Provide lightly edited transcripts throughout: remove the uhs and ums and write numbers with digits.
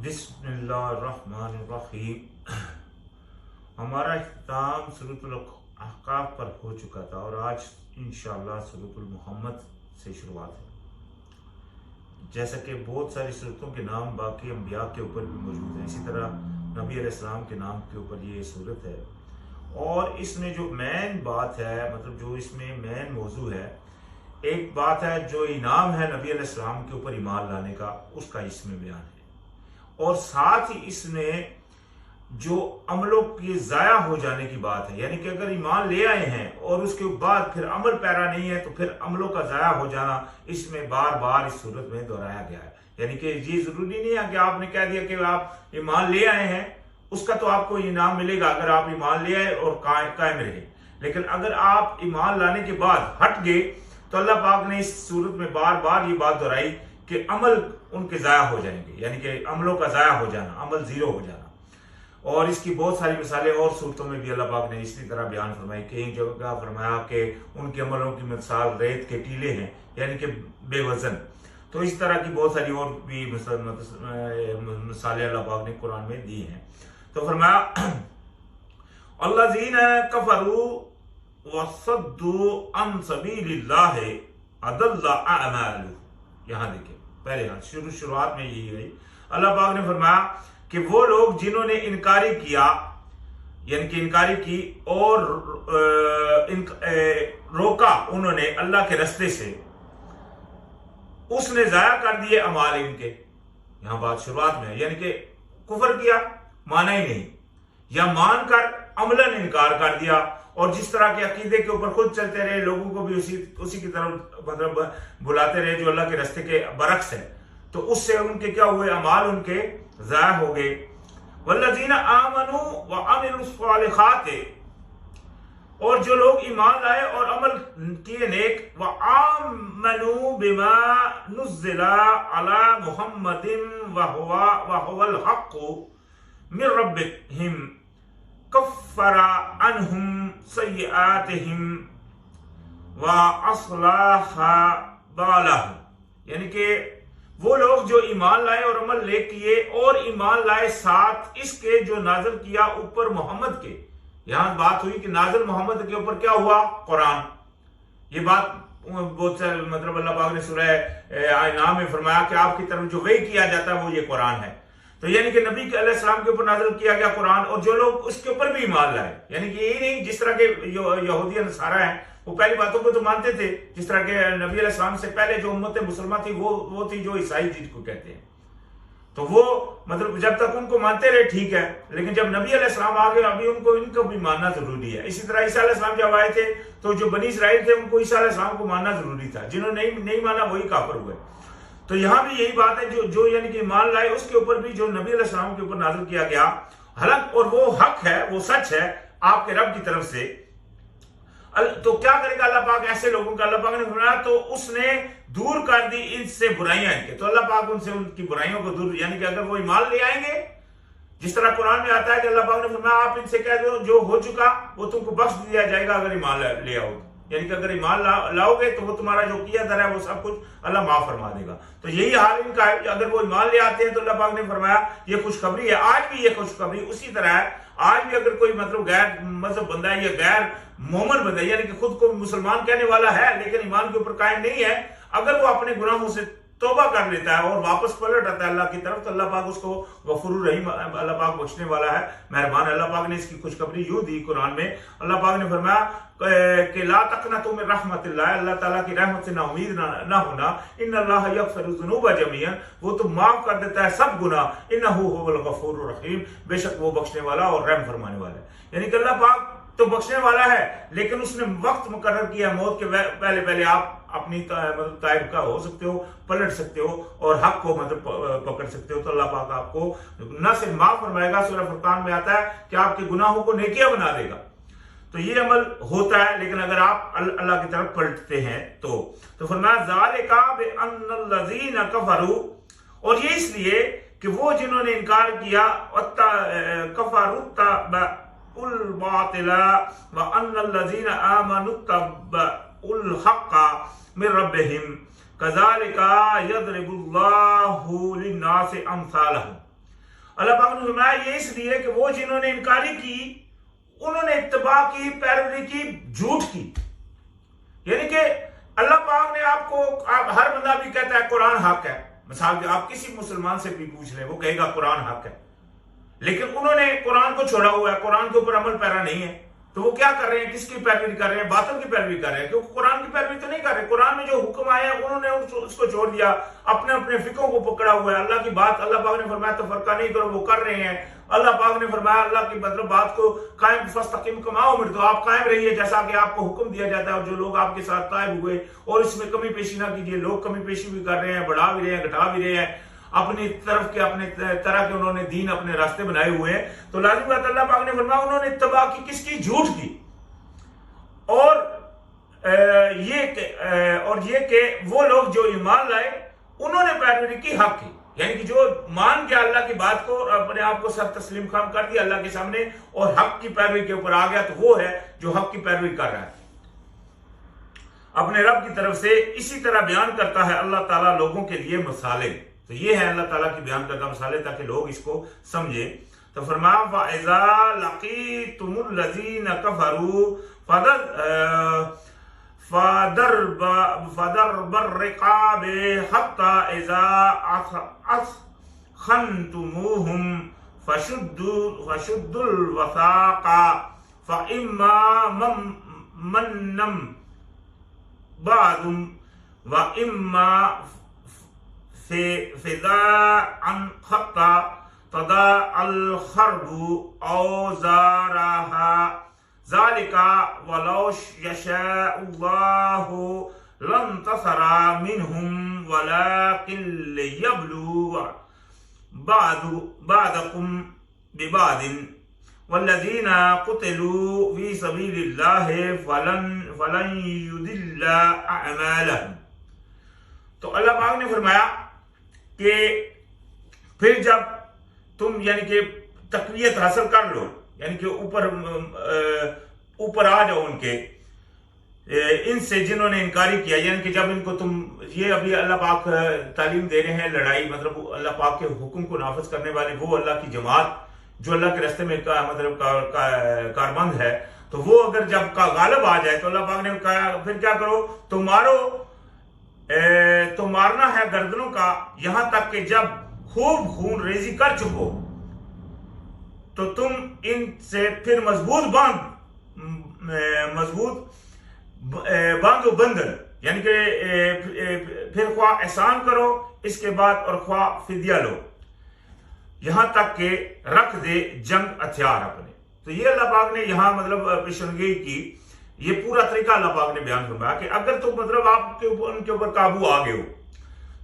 بسم اللہ الرحمن الرحیم۔ ہمارا اختتام سورۃ الاحقاف پر ہو چکا تھا اور آج انشاءاللہ سورۃ المحمد سے شروعات ہے۔ جیسا کہ بہت ساری سورتوں کے نام باقی انبیاء کے اوپر بھی موجود ہیں، اسی طرح نبی علیہ السلام کے نام کے اوپر یہ سورت ہے، اور اس میں جو مین بات ہے، مطلب جو اس میں مین موضوع ہے، ایک بات ہے جو انعام ہے نبی علیہ السلام کے اوپر ایمان لانے کا، اس کا اس میں بیان ہے، اور ساتھ ہی اس میں جو عملوں کی ضائع ہو جانے کی بات ہے، یعنی کہ اگر ایمان لے آئے ہیں اور اس کے بعد پھر عمل پیرا نہیں ہے تو پھر عملوں کا ضائع ہو جانا اس میں بار بار اس صورت میں دہرایا گیا ہے۔ یعنی کہ یہ ضروری نہیں ہے کہ آپ نے کہہ دیا کہ آپ ایمان لے آئے ہیں، اس کا تو آپ کو انعام ملے گا اگر آپ ایمان لے آئے اور قائم رہے، لیکن اگر آپ ایمان لانے کے بعد ہٹ گئے تو اللہ پاک نے اس صورت میں بار بار یہ بات دہرائی کہ عمل ان کے ضائع ہو جائیں گے، یعنی کہ عملوں کا ضائع ہو جانا، عمل زیرو ہو جانا۔ اور اس کی بہت ساری مثالیں اور صورتوں میں بھی اللہ پاک نے اسی طرح بیان فرمائی کہ ایک جگہ فرمایا کہ ان کے عملوں کی مثال ریت کے ٹیلے ہیں، یعنی کہ بے وزن۔ تو اس طرح کی بہت ساری اور بھی مثالیں اللہ پاک نے قرآن میں دی ہیں۔ تو فرمایا الذین کفروا وصدوا عن سبیل اللہ اضل اعمالهم۔ یہاں دیکھیں پہلے شروعات میں یہی گئی، اللہ پاک نے فرمایا کہ وہ لوگ جنہوں نے انکاری کیا، یعنی کہ انکاری کی اور روکا انہوں نے اللہ کے رستے سے، اس نے ضائع کر دیے اعمال ان کے۔ یہاں بات شروعات میں ہے، یعنی کہ کفر کیا، مانا ہی نہیں، یا مان کر عملاً انکار کر دیا، اور جس طرح کے عقیدے کے اوپر خود چلتے رہے، لوگوں کو بھی اسی کی طرف مطلب بلاتے رہے جو اللہ کے راستے کے برعکس ہے، تو اس سے ان کے کیا ہوئے، اعمال ان کے ضائع ہو گئے۔ والذین آمنوا وعملوا الصالحات، اور جو لوگ ایمان لائے اور عمل کیے نیک، وآمنوا بما نزل علی محمد وهو الحق من ربهم کفر عنہم سیئاتہم واصلح بالہم، یعنی کہ وہ لوگ جو ایمان لائے اور عمل لے کیے اور ایمان لائے ساتھ اس کے جو نازل کیا اوپر محمد کے۔ یہاں بات ہوئی کہ نازل محمد کے اوپر کیا ہوا، قرآن۔ یہ بات بہت سے مطلب اللہ پاک نے سورہ انعام میں فرمایا کہ آپ کی طرف جو وحی کیا جاتا ہے وہ یہ قرآن ہے، تو یعنی کہ نبی علیہ السلام کے اوپر نازل کیا گیا قرآن، اور جو لوگ اس کے اوپر بھی ایمان لائے، یعنی کہ یہی نہیں جس طرح کے یہودی نصارہ ہیں وہ پہلی باتوں کو تو مانتے تھے، جس طرح کہ نبی علیہ السلام سے پہلے جو امت مسلمہ تھی وہ تھی جو عیسائی جس کو کہتے ہیں، تو وہ مطلب جب تک ان کو مانتے رہے ٹھیک ہے، لیکن جب نبی علیہ السلام آ گئے ابھی ان کو بھی ماننا ضروری ہے۔ اسی طرح عیسیٰ علیہ السلام جب آئے تھے تو جو بنی اسرائیل تھے ان کو عیسیٰ علیہ السلام کو ماننا ضروری تھا، جنہوں نے نہیں مانا وہی کافر ہوئے۔ تو یہاں بھی یہی بات ہے، جو یعنی کہ ایمان لائے اس کے اوپر بھی جو نبی علیہ السلام کے اوپر نازل کیا گیا حق، اور وہ حق ہے، وہ سچ ہے آپ کے رب کی طرف سے۔ تو کیا کرے گا اللہ پاک ایسے لوگوں کا؟ اللہ پاک نے فرمایا تو اس نے دور کر دی ان سے برائیاں ان کے، تو اللہ پاک ان سے ان کی برائیوں کو دور، یعنی کہ اگر وہ ایمان لے آئیں گے، جس طرح قرآن میں آتا ہے کہ اللہ پاک نے فرمایا آپ ان سے کہہ دو جو ہو چکا وہ تم کو بخش دیا جائے گا اگر ایمان لے آؤ، یعنی کہ اگر ایمان لاؤ گے تو وہ تمہارا جو کیا در ہے وہ سب کچھ اللہ معاف فرما دے گا۔ تو یہی حال ان کا ہے، اگر وہ ایمان لے آتے ہیں تو اللہ پاک نے فرمایا یہ خوشخبری ہے۔ آج بھی یہ خوشخبری اسی طرح ہے، آج بھی اگر کوئی مطلب غیر مذہب بندہ ہے یا غیر مومن بندہ ہے، یعنی کہ خود کو مسلمان کہنے والا ہے لیکن ایمان کے اوپر قائم نہیں ہے، اگر وہ اپنے گناہوں سے توبہ کر لیتا ہے اور واپس پلٹ آتا ہے اللہ کی طرف، تو اللہ پاک اس کو غفور الرحیم، اللہ پاک بخشنے والا ہے، مہربان۔ اللہ پاک نے اس کی خوشخبری یوں دی قرآن میں، اللہ پاک نے فرمایا کہ لا تقنطوا من رحمت اللہ، اللہ تعالیٰ کی رحمت سے نا امید نہ ہونا، ان اللہ یغفر الذنوب جميعا، وہ تو معاف کر دیتا ہے سب گناہ، انہ هو الغفور الرحیم، بے شک وہ بخشنے والا اور رحم فرمانے والا ہے۔ یعنی کہ اللہ پاک تو بخشنے والا ہے، لیکن اس نے وقت مقرر کیا موت کے پہلے آپ اپنی مطلب طائب کا ہو سکتے ہو، پلٹ سکتے ہو اور حق کو مطلب پکڑ سکتے ہو، تو اللہ پاک آپ کو نہ صرف معاف فرمائے گا، سورہ فرقان میں آتا ہے کہ آپ کے گناہوں کو نیکیاں بنا دے گا۔ تو یہ عمل ہوتا ہے، لیکن اگر آپ اللہ کی طرف پلٹتے ہیں تو فرمایا ذالک بان الذین کفروا، اور یہ اس لیے کہ وہ جنہوں نے انکار کیا، کفروا الباطل وان الذین آمنوا اتبعوا الحق من ربهم كذلك يضرب الله للناس امثالهم، اللہ پاک نے فرمایا یہ اس لیے کہ وہ جنہوں نے انکاری کی انہوں نے اتباع کی، پیروی کی، جھوٹ کی. یعنی کہ اللہ پاک نے آپ کو، ہر بندہ بھی کہتا ہے قرآن حق ہے. مثال کے آپ کسی مسلمان سے بھی پوچھ لیں، وہ کہے گا قرآن حق ہے، لیکن انہوں نے قرآن کو چھوڑا ہوا ہے، قرآن کے اوپر عمل پیرا نہیں ہے. تو وہ کیا کر رہے ہیں؟ کس کی پیروی کر رہے ہیں؟ باطل کی پیروی کر رہے ہیں، کیونکہ قرآن کی پیروی تو نہیں کر رہے. قرآن میں جو حکم آئے ہیں انہوں نے اس کو چھوڑ دیا، اپنے اپنے فقہوں کو پکڑا ہوا ہے. اللہ کی بات اللہ پاک نے فرمایا تفرقہ نہیں کرو، وہ کر رہے ہیں. اللہ پاک نے فرمایا اللہ کی مطلب بات کو قائم فاستقم کما امرت، تو آپ قائم رہیے جیسا کہ آپ کو حکم دیا جاتا ہے. اور جو لوگ آپ کے ساتھ طائب ہوئے اور اس میں کمی پیشی نہ کیجیے. لوگ کمی پیشی بھی کر رہے ہیں، بڑھا بھی رہے ہیں، گھٹا بھی رہے ہیں، اپنی طرف کے اپنے طرح کے انہوں نے دین اپنے راستے بنائے ہوئے ہیں. تو لازم بات اللہ پاک نے فرمایا انہوں نے اتباع کی، کس کی؟ جھوٹ کی. اور یہ کہ وہ لوگ جو ایمان لائے انہوں نے پیروی کی حق کی. یعنی کہ جو مان گیا اللہ کی بات کو، اپنے آپ کو سب تسلیم خام کر دیا اللہ کے سامنے اور حق کی پیروی کے اوپر آ گیا، تو وہ ہے جو حق کی پیروی کر رہا ہے اپنے رب کی طرف سے. اسی طرح بیان کرتا ہے اللہ تعالیٰ لوگوں کے لیے مثالیں. تو یہ ہے اللہ تعالیٰ کی بیان کردہ مثالیں تاکہ لوگ اس کو سمجھیں. تو فرمایا وَإِذَا لَقِيتُمُ الَّذِينَ كَفَرُوا فَضَرْبَ الرِّقَابِ حَتَّى إِذَا أَثْخَنْتُمُوهُمْ فَشُدُّوا الْوَثَاقَ فَإِمَّا مَنًّا بَعْدُ وَإِمَّا فِدَاءً حَتَّى تَضَعَ الْحَرْبُ أَوْزَارَهَا ذَلِكَ وَلَوْ يَشَاءُ اللَّهُ لَانتَصَرَ مِنْهُمْ وَلَكِنْ لِيَبْلُوَ بَعْضَكُمْ بِبَعْضٍ وَالَّذِينَ قُتِلُوا فِي سَبِيلِ اللَّهِ فَلَنْ يُضِلَّ أَعْمَالَهُمْ. تو اللہ پاک نے فرمایا کہ پھر جب تم یعنی کہ تقویت حاصل کر لو، یعنی کہ اوپر آ جاؤ ان کے، ان سے جنہوں نے انکاری کیا. یعنی کہ جب ان کو تم، یہ ابھی اللہ پاک تعلیم دے رہے ہیں لڑائی، مطلب اللہ پاک کے حکم کو نافذ کرنے والے وہ اللہ کی جماعت جو اللہ کے راستے میں مطلب کاربند ہے. تو وہ اگر جب کا غالب آ جائے تو اللہ پاک نے کہا پھر کیا کرو؟ تو مارو، تو مارنا ہے گردنوں کا یہاں تک کہ جب خوب خون ریزی کر چکو تو تم ان سے پھر مضبوط باندھو بندھن. یعنی کہ پھر خواہ احسان کرو اس کے بعد اور خواہ فدیہ لو، یہاں تک کہ رکھ دے جنگ ہتھیار اپنے. تو یہ اللہ پاک نے یہاں مطلب پیشنگوئی کی. یہ پورا طریقہ اللہ پاک نے بیان فرمایا کہ اگر تو مطلب آپ ان کے اوپر قابو آ گئے ہو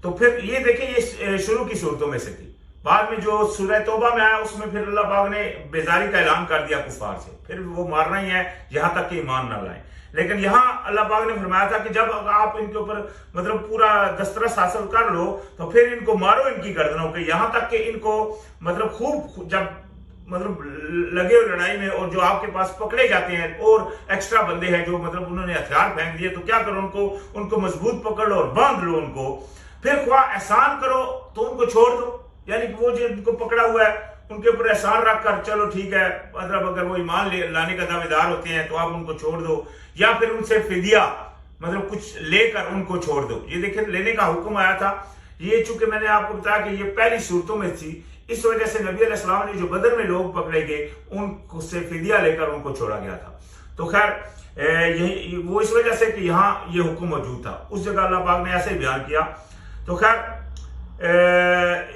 تو پھر یہ دیکھیں یہ شروع کی صورتوں میں سے تھی. بعد میں جو سورہ توبہ میں آیا اس میں پھر اللہ پاک نے بیزاری کا اعلان کر دیا کفار سے، پھر وہ مارنا ہی ہے یہاں تک کہ ایمان نہ لائیں. لیکن یہاں اللہ پاک نے فرمایا تھا کہ جب آپ ان کے اوپر مطلب پورا دسترس حاصل کر لو تو پھر ان کو مارو ان کی گردنوں کے، یہاں تک کہ ان کو مطلب خوب جب مطلب لگے ہو لڑائی میں اور جو آپ کے پاس پکڑے جاتے ہیں اور ایکسٹرا بندے ہیں جو مطلب انہوں نے ہتھیار پھینک دیے، تو کیا کرو؟ ان کو مضبوط پکڑ لو اور باندھ لو ان کو. پھر خواہ احسان کرو تو ان کو چھوڑ دو، یعنی کہ وہ جو ان کو پکڑا ہوا ہے ان کے اوپر احسان رکھ کر چلو ٹھیک ہے، مطلب اگر وہ ایمان لانے کا دعوے دار ہوتے ہیں تو آپ ان کو چھوڑ دو، یا پھر ان سے فدیہ مطلب کچھ لے کر ان کو چھوڑ دو. یہ دیکھیں لینے کا حکم آیا تھا. یہ چونکہ میں نے آپ کو بتایا کہ یہ پہلی صورتوں میں تھی، اس وجہ سے نبی علیہ السلام نے جو بدر میں لوگ پکڑے گئے ان سے فدیہ لے کر ان کو چھوڑا گیا تھا. تو خیر وہ اس وجہ سے کہ یہاں یہ حکم موجود تھا، اس جگہ اللہ پاک نے ایسے ہی بیان کیا. تو خیر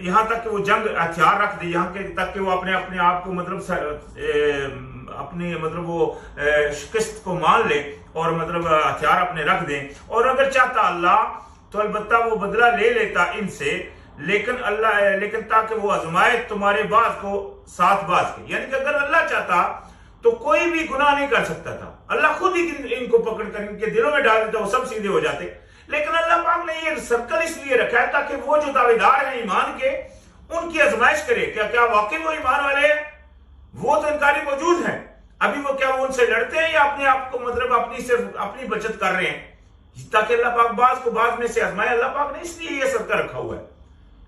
یہاں تک کہ وہ جنگ ہتھیار رکھ دے، یہاں تک کہ وہ اپنے آپ کو مطلب اپنی مطلب وہ شکست کو مان لے اور مطلب ہتھیار اپنے رکھ دیں. اور اگر چاہتا اللہ تو البتہ وہ بدلہ لے لیتا ان سے، لیکن تاکہ وہ آزمائے تمہارے بعض کو ساتھ بعض کے. یعنی کہ اگر اللہ چاہتا تو کوئی بھی گناہ نہیں کر سکتا تھا، اللہ خود ہی ان کو پکڑ کر ان کے دلوں میں ڈال دیتا، وہ سب سیدھے ہو جاتے. لیکن اللہ پاک نے یہ سرکل اس لیے رکھا ہے تاکہ وہ جو دعوے دار ہیں ایمان کے ان کی آزمائش کرے کیا واقعی وہ ایمان والے ہیں. وہ تو انکاری موجود ہیں، ابھی وہ کیا وہ ان سے لڑتے ہیں یا اپنے آپ کو مطلب صرف اپنی بچت کر رہے ہیں، تاکہ اللہ پاک بعض کو بعض میں سے آزمائے. اللہ پاک نے اس لیے یہ سرکل رکھا ہوا ہے.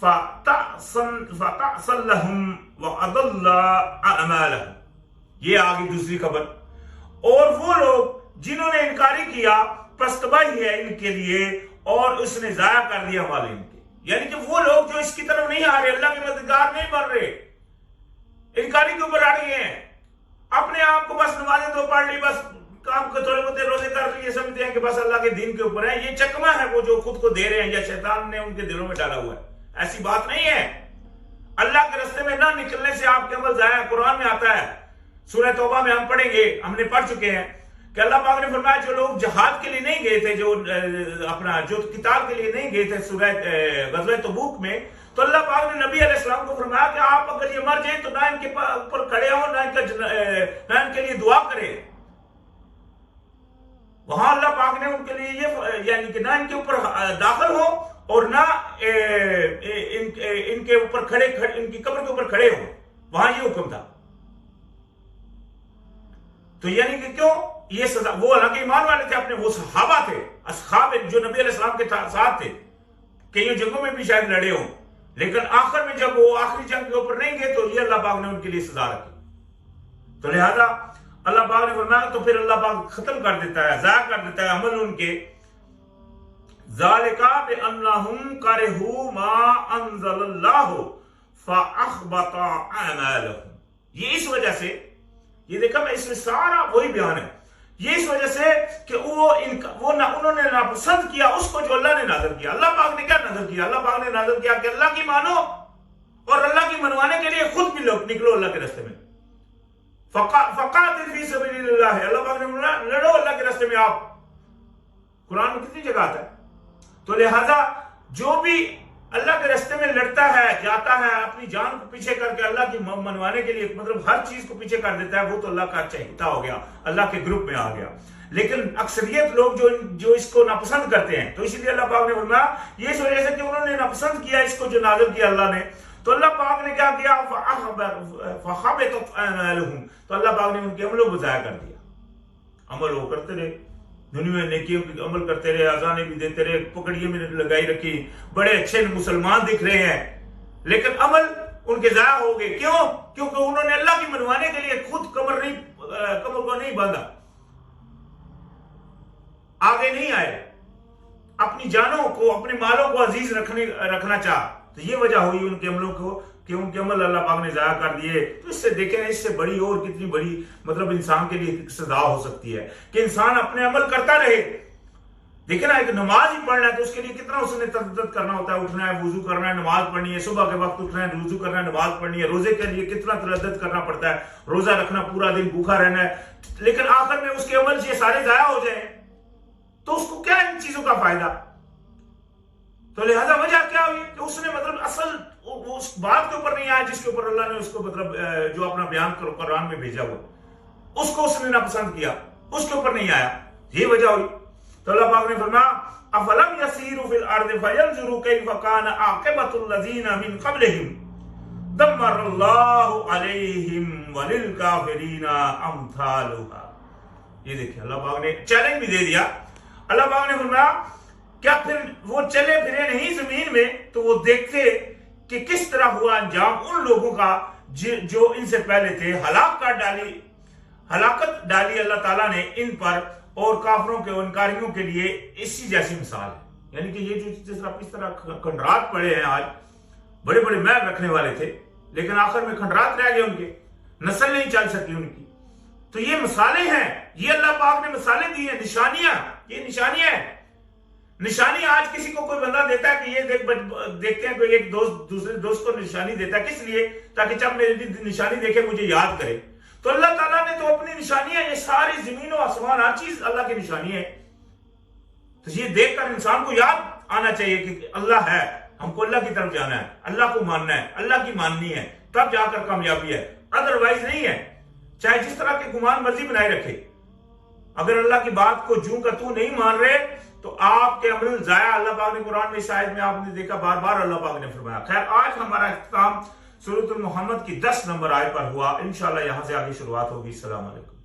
فَتَعْصَلْ لَهُمْ وَأَضَلَّ أَعْمَالَهُمْ. یہ آگئی دوسری خبر. اور وہ لوگ جنہوں نے انکاری کیا پس تباہی ہے ان کے لیے اور اس نے ضائع کر دیا مال ان کے. یعنی کہ وہ لوگ جو اس کی طرف نہیں آ رہے, اللہ کے مددگار نہیں بن رہے, انکاری کے اوپر اڑ گئے ہیں, اپنے آپ کو بس نمازیں تو پڑھ لی, بس کام کو تھوڑے بہت روزے کر لی, یہ سمجھتے ہیں کہ بس اللہ کے دین کے اوپر ہے. یہ چکما ہے وہ جو خود کو دے رہے ہیں یا شیطان نے ان کے دلوں میں ڈالا ہوا ہے. ایسی بات نہیں ہے. اللہ کے راستے میں نہ نکلنے سے آپ کے عمل ضائع. قرآن میں آتا ہے, سورہ توبہ میں ہم پڑھیں گے, ہم نے پڑھ چکے ہیں کہ اللہ پاک نے فرمایا جو لوگ جہاد کے لیے نہیں گئے تھے, جو قتال کے لیے نہیں گئے تھے سورہ غزوہ تبوک میں, تو اللہ پاک نے نبی علیہ السلام کو فرمایا کہ آپ اگر یہ مر جائیں تو نہ ان کے اوپر کھڑے ہوں, نہ ان کے لیے دعا کریں. وہاں اللہ پاک نے ان کے لیے یہ یعنی کہ نہ ان کے اوپر داخل ہو اور نہ ان کے اوپر ان کی قبر کے اوپر کھڑے ہوں. وہاں یہ حکم تھا. تو یعنی کہ کیوں یہ سزا, وہ حالانکہ ایمان والے تھے, اپنے وہ صحابہ تھے, اصحاب جو نبی علیہ السلام کے ساتھ تھے, کئی جنگوں میں بھی شاید لڑے ہوں, لیکن آخر میں جب وہ آخری جنگ کے اوپر نہیں گئے تو یہ اللہ پاک نے ان کے لیے سزا رکھی. تو لہذا اللہ پاک نے فرمایا تو پھر اللہ پاک ختم کر دیتا ہے, ضائع کر دیتا ہے عمل ان کے. ذَلِكَ بِأَنَّهُمْ كَرِهُوا مَا أَنزَلَ اللَّهُ فَأَحْبَطَ أَعْمَالَهُمْ. یہ اس وجہ سے, یہ دیکھا میں اس میں سارا وہی بیان ہے, یہ اس وجہ سے کہ انہوں نے ناپسند کیا اس کو جو اللہ نے نازل کیا. اللہ پاک نے کیا نازل کیا؟ اللہ پاک نے نازل کیا کہ اللہ کی مانو اور اللہ کی منوانے کے لیے خود بھی نکلو اللہ کے راستے میں. فقاتل فی سبیل اللہ, اللہ پاک نے لڑو اللہ کے راستے میں. آپ قرآن میں کتنی جگہ آتا ہے. تو لہذا جو بھی اللہ کے راستے میں لڑتا ہے, جاتا ہے, اپنی جان کو پیچھے کر کے اللہ کی منوانے کے لیے, مطلب ہر چیز کو پیچھے کر دیتا ہے, وہ تو اللہ کا چہیتا ہو گیا, اللہ کے گروپ میں آ گیا. لیکن اکثریت لوگ جو اس کو ناپسند کرتے ہیں, تو اسی لیے اللہ پاک نے فرمایا یہ اس وجہ سے کہ انہوں نے ناپسند کیا اس کو جو نازل کیا اللہ نے, تو اللہ پاک نے کیا کیا؟ فَحَبِطَتْ أَعْمَالُهُمْ. تو اللہ پاک نے ان کے عملوں کو ضائع کر دیا. عمل وہ کرتے رہے, دنیا میں نیکیوں کی عمل کرتے رہے, اذانیں بھی دیتے رہے, پکڑیے میں لگائی رکھی, بڑے اچھے مسلمان دکھ رہے ہیں, لیکن عمل ان کے ضائع ہو گئے. کیوں؟ کیونکہ انہوں نے اللہ کی منوانے کے لیے خود کمر کو نہیں باندھا, آگے نہیں آئے, اپنی جانوں کو, اپنے مالوں کو عزیز رکھنا چاہ. تو یہ وجہ ہوئی ان کے عملوں کو کہ ان کے عمل اللہ پاک نے ضائع کر دیے. تو اس سے دیکھیں اس سے بڑی اور کتنی بڑی مطلب انسان کے لیے سزا ہو سکتی ہے کہ انسان اپنے عمل کرتا رہے. دیکھیں نا, ایک نماز ہی پڑھنا ہے تو اس کے لیے کتنا اس نے تردد کرنا ہوتا ہے, اٹھنا ہے, وضو کرنا ہے, نماز پڑھنی ہے, صبح کے وقت اٹھنا ہے, وضو کرنا ہے, نماز پڑھنی ہے. روزے کے لیے کتنا تردد کرنا پڑتا ہے, روزہ رکھنا, پورا دن بھوکا رہنا ہے, لیکن آخر میں اس کے عمل یہ سارے ضائع ہو جائیں تو اس کو کیا ان چیزوں کا فائدہ؟ تو لہذا وجہ کیا ہوئی کہ اس نے مطلب اصل اس بات کے اوپر نہیں آیا جس کے اوپر اللہ نے اس کو مطلب جو اپنا بیان قرآن میں بھیجا ہوا, اس کو اس نے ناپسند کیا, اس کے اوپر نہیں آیا. یہ وجہ ہوئی. تو اللہ پاک نے فرمایا افلم یسیروا فی الارض فینظروا کیف کان عاقبۃ الذین من قبلہم دمر اللہ علیہم وللکافرین امثالها. یہ دیکھیں اللہ پاک نے چیلنج بھی دے دیا. اللہ پاک نے فرمایا کیا پھر وہ چلے پھرے نہیں زمین میں تو وہ دیکھتے کہ کس طرح ہوا انجام ان لوگوں کا جو ان سے پہلے تھے. ہلاکت ڈالی اللہ تعالیٰ نے ان پر اور کافروں کے انکاریوں کے لیے اسی جیسی مثال ہے. یعنی کہ یہ جو اس طرح کھنڈرات پڑے ہیں, آج بڑے بڑے محل رکھنے والے تھے لیکن آخر میں کھنڈرات رہ گئے, ان کے نسل نہیں چل سکی ان کی. تو یہ مثالیں ہیں, یہ اللہ پاک نے مثالیں دی ہیں, نشانیاں, یہ نشانیاں ہیں. نشانی آج کسی کو کوئی بندہ دیتا ہے کہ یہ دیکھتے ہیں کوئی ایک دوست دوسرے دوست کو نشانی دیتا ہے, کس لیے؟ تاکہ جب میری نشانی دیکھے مجھے یاد کرے. تو اللہ تعالیٰ نے تو اپنی نشانیاں, یہ ساری زمین و آسمان ہر چیز اللہ کی نشانی ہے. تو یہ دیکھ کر انسان کو یاد آنا چاہیے کہ اللہ ہے, ہم کو اللہ کی طرف جانا ہے, اللہ کو ماننا ہے, اللہ کی ماننی ہے, تب جا کر کامیابی ہے, ادروائز نہیں ہے. چاہے جس طرح کے گمان مرضی بنائے رکھے, اگر اللہ کی بات کو جوں کا تو نہیں مان رہے تو آپ کے عمل ضائع. اللہ پاک نے قرآن میں شاید میں آپ نے دیکھا بار بار اللہ پاک نے فرمایا. خیر, آج ہمارا اختتام سورۃ المحمد کی 10 نمبر آیت پر ہوا. انشاءاللہ یہاں سے آگے شروعات ہوگی. السلام علیکم.